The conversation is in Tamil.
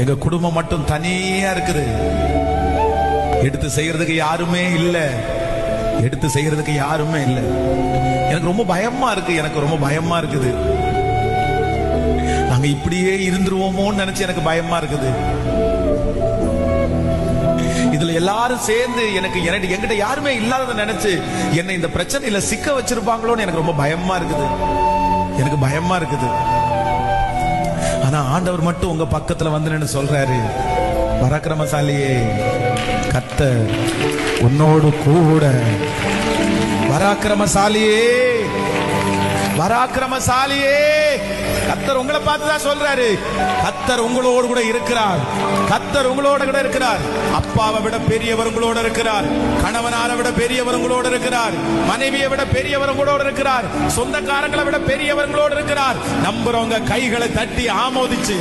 எங்க குடும்பம் மட்டும் தனியா இருக்குது. எடுத்து செய்யறதுக்கு யாருமே இல்ல. எடுத்து செய்யறதுக்கு யாருமே இல்ல. எனக்கு ரொம்ப பயமா இருக்கு. எனக்கு ரொம்ப பயமா இருக்குது. நாங்க இப்படியே இருந்துருவோமோன்னு நினைச்சு எனக்கு பயமா இருக்குது. இதுல எல்லாரும் சேர்ந்து எனக்கு என்கிட்ட யாருமே இல்லாததை நினைச்சு என்னை இந்த பிரச்சனையில சிக்க வச்சிருப்பாங்களோன்னு எனக்கு ரொம்ப பயமா இருக்குது. எனக்கு பயமா இருக்குது. ஆனா ஆண்டவர் மட்டும் உங்க பக்கத்துல வந்து நின்னு சொல்றாரு, பராக்கிரமசாலியே, கர்த்தர் உன்னோடு கூட. பராக்கிரமசாலியே, பராக்கிரமசாலியே, கர்த்தர் உங்களை பார்த்துதான் சொல்றாரு. கர்த்தர் உங்களோடு கூட இருக்கிறார். கர்த்தர் உங்களோட கூட இருக்கிறார். அப்பாவை விட பெரியவர் உங்களோட இருக்கிறார். கணவனாரை விட பெரியவர் உங்களோட இருக்கிறார். மனைவியை விட பெரியவர் உங்களோட இருக்கிறார். சொந்தக்காரங்களை விட பெரியவர் உங்களோட இருக்கிறார். நம்புறவங்க கைகளை தட்டி ஆமோதிச்சு